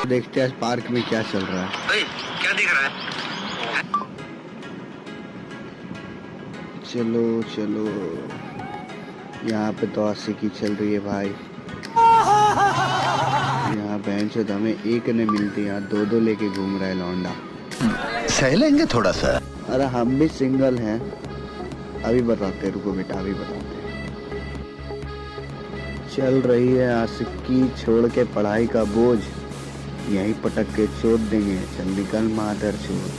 देखते हैं आज पार्क में क्या चल रहा है। क्या दिख रहा है? चलो चलो, यहाँ पे तो आशिकी चल रही है भाई। यहाँ बेंच हमें एक ने मिलती, यहाँ दो दो लेके घूम रहा है लौंडा। सह लेंगे थोड़ा सा। अरे हम भी सिंगल हैं, अभी बताते, रुको बेटा अभी बताते। चल रही है आशिकी, छोड़ के पढ़ाई का बोझ, यहीं पटक के चोट देंगे। चल निकल मादर चोट।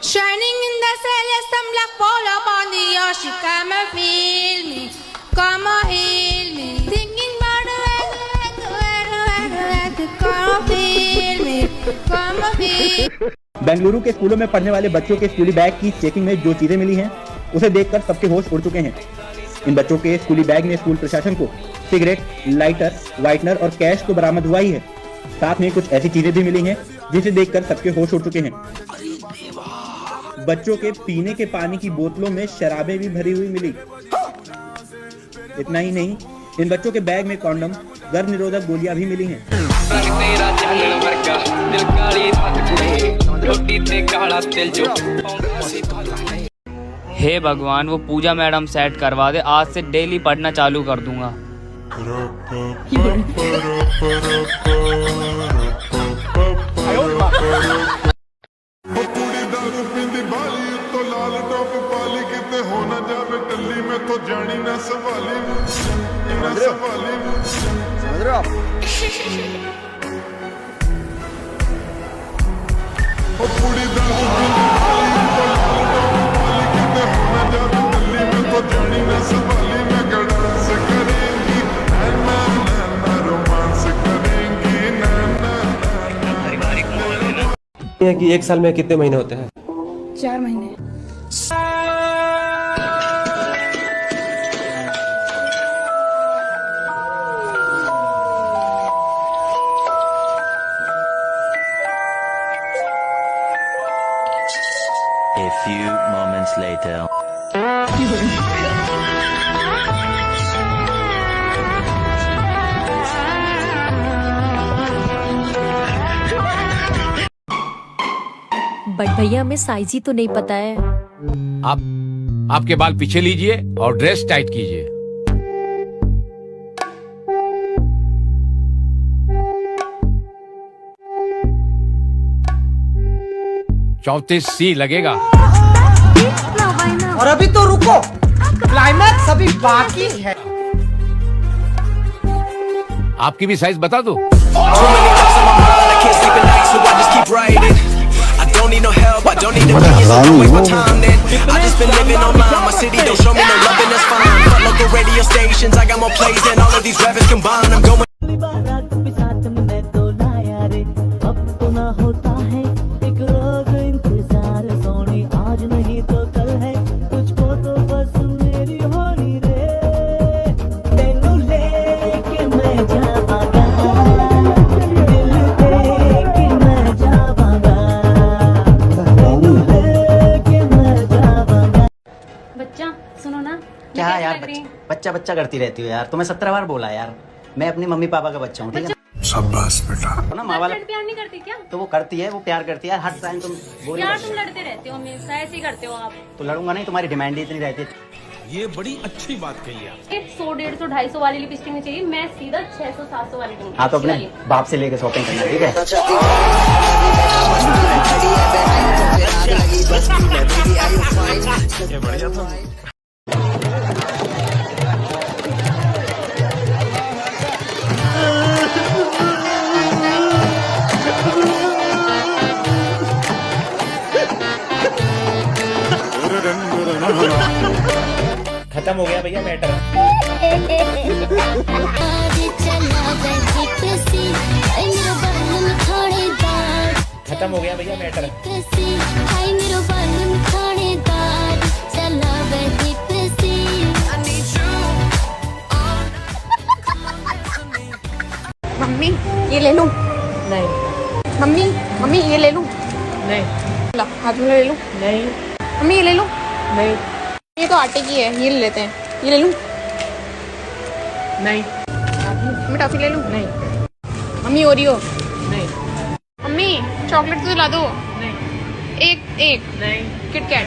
Shining in the celeste, I'm like fall upon the ocean. Come and feel me, come and heal me. Thinking about the weather, come and feel me, come and feel. Bengaluru के स्कूलों में पढ़ने वाले बच्चों के स्कूली बैग की चेकिंग में जो चीजें मिली हैं, उसे देखकर सबके होश उड़ चुके हैं। इन बच्चों के स्कूली बैग में स्कूल प्रशासन को सिगरेट, लाइटर, व्हाइटनर और कैश तो बरामद हुआ ही है, साथ में कुछ ऐसी चीजें भी मिली हैं जिसे देखकर सबके होश उड़ चुके हैं। बच्चों के पीने के पानी की बोतलों में शराबें भी भरी हुई मिली। इतना ही नहीं, इन बच्चों के बैग में कॉन्डम, गर्भ निरोधक गोलियां भी मिली हैं। हे भगवान, वो पूजा मैडम सेट करवा दे, आज से डेली पढ़ना चालू कर दूंगा। कि एक साल में कितने महीने होते हैं? 4 महीने। A few moments later. But भैया हमें साइज ही तो नहीं पता है। आपके बाल पीछे लीजिए और ड्रेस टाइट कीजिए। 34C लगेगा। और अभी तो रुको, क्लाइमैक्स अभी बाकी है। आपकी भी साइज बता दो। क्या यार, बच्चा बच्चा करती रहती हो यार। तुम्हें 17 बार बोला यार, मैं अपनी मम्मी पापा का बच्चा हूँ, ठीक है? शाबाश बेटा। तो ना माँ वाला प्यार नहीं करती क्या? तो वो करती है, वो प्यार करती है हर टाइम। तुम यार तुम लड़ते रहते हो, हमेशा ऐसे ही करते हो आप। तो लड़ूंगा नहीं, तुम्हारी डिमांड ही इतनी रहती है। ये बड़ी अच्छी बात कही आप। 100, 150, 250 वाली लिपस्टिक नहीं चाहिए, मैं सीधा 600, 700 वाली दूंगी। हाँ तो अपने बाप से लेके शॉपिंग करना, ठीक है? बढ़िया था। खत्म हो गया भैया मैटर। खत्म हो गया भैया मैटर। मम्मी ये ले लूं? नहीं। मम्मी ये ले लूं? नहीं। ला, हाथ में ले लूं? नहीं। मम्मी ये ले लूं? नहीं। ये तो आटे की है, ये ले लेते हैं। ये ले लूं? नहीं। मम्मी टॉफी ले लूं? नहीं। Mummy Oreo? नहीं। मम्मी चॉकलेट तो ला दो। नहीं। एक नहीं। किटकैट?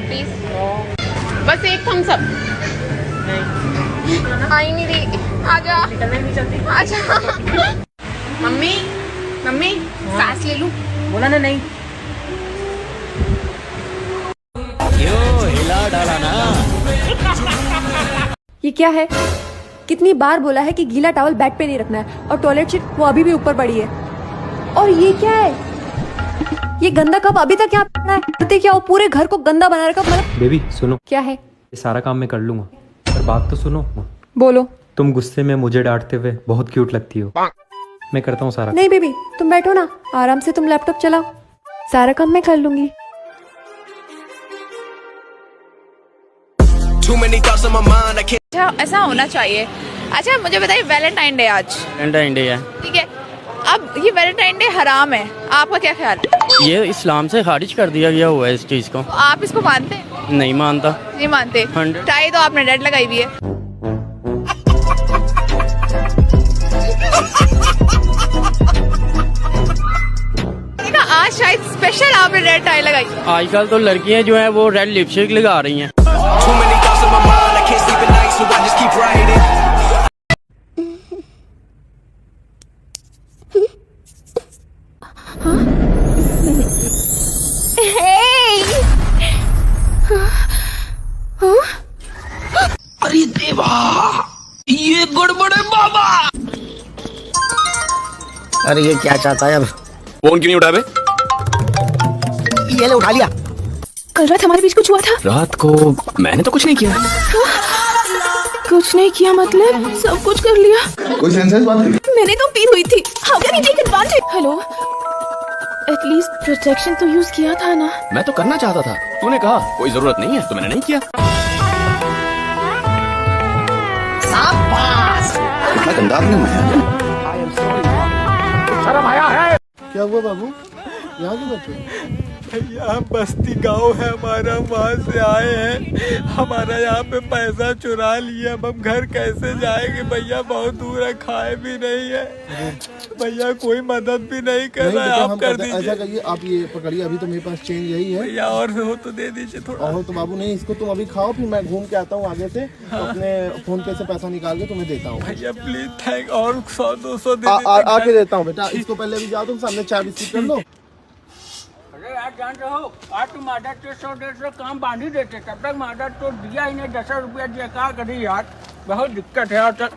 प्लीज। बस एक थम्स अप? नहीं। आई नहीं रही, आजा। निकलने नहीं चलती, आजा। मम्मी सांस ले लूं? बोला ना नहीं। हिला डाला ना। ये क्या है? कितनी बार बोला है कि गीला टॉवल बेड पे नहीं रखना है, और टॉयलेट सीट वो अभी भी ऊपर पड़ी है। और ये क्या है? ये गंदा कप अभी तक यहाँ पड़ा है। करते क्या, वो पूरे घर को गंदा बना रखा। मतलब बेबी सुनो, क्या है? ये सारा काम मैं कर लूंगा, पर बात तो सुनो। बोलो। तुम गुस्से में मुझे डांटते हुए बहुत क्यूट लगती हो। मैं करता हूँ सारा। नहीं बेबी, तुम बैठो ना आराम से, तुम लैपटॉप चलाओ, सारा काम मैं कर लूंगी। अच्छा ऐसा होना चाहिए। अच्छा मुझे बताइए, वैलेंटाइन डे आज, वैलेंटाइन डे है, ठीक है। अब ये वैलेंटाइन डे हराम है, आपका क्या ख्याल है? ये इस्लाम से खारिज कर दिया गया हुआ है इस चीज को। तो आप इसको मानते हैं? नहीं मानता। नहीं मानते? 100। टाई तो आपने डेड लगाई हुई है। आज शायद स्पेशल आपने रेड टाई लगाई। आजकल तो लड़कियां जो हैं वो रेड लिपस्टिक लगा रही हैं। अरे देवा, ये गड़बड़ है बाबा। अरे ये क्या चाहता है अब? फोन क्यों नहीं उठा बे? ये ले उठा लिया। कल रात हमारे बीच कुछ हुआ था? रात को मैंने तो कुछ नहीं किया। कुछ नहीं किया मतलब सब कुछ कर लिया? कोई सेंसेस बात है? मैंने तो पी हुई थी। How can you take advantage? Hello, at least protection तो यूज किया था ना? मैं तो करना चाहता था, तूने कहा कोई जरूरत नहीं है तो मैंने नहीं किया। इतना गंदा आदमी मैं। क्या हुआ बाबू, यहाँ क्यों बैठे? यहाँ बस्ती गांव है हमारा, वहाँ से आए हैं। हमारा यहाँ पे पैसा चुरा लिया, अब हम घर कैसे जाएंगे भैया? बहुत दूर है, खाए भी नहीं है भैया, कोई मदद भी नहीं कर रहा है। आप कर दीजिए। ऐसा करिए, आप ये पकड़िए, अभी तो मेरे पास चेंज यही है भैया, और हो तो दे दीजिए थोड़ा। और तो बाबू नहीं, इसको तुम अभी खाओ, फिर मैं घूम के आता हूँ आगे से। तो अपने फोन पे से पैसा निकाल के तुम्हें देता हूँ भैया प्लीज, थैंक। और 100-200 दे आके देता हूँ बेटा। इसको पहले अभी जाओ, तुम सामने चाय बिस्किट कर लो। अरे यार जानते हो, आज तुम आधा 100-150 काम बांध ही देते, तब तक मादा तो दिया ही नहीं। 10 रुपया दिया, क्या करें यार, बहुत दिक्कत है यार।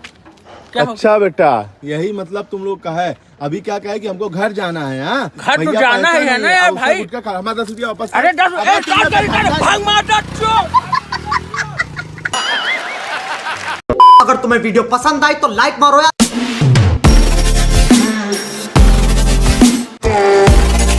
अच्छा बेटा, यही मतलब तुम लोग का है। अभी क्या कहे कि हमको घर जाना है? हाँ, घर तो जाना ही है ना यार भाई। हमारा 10 रुपया वापस। अरे 10 अगर तुम्हें वीडियो पसंद आई तो लाइक मारो यार।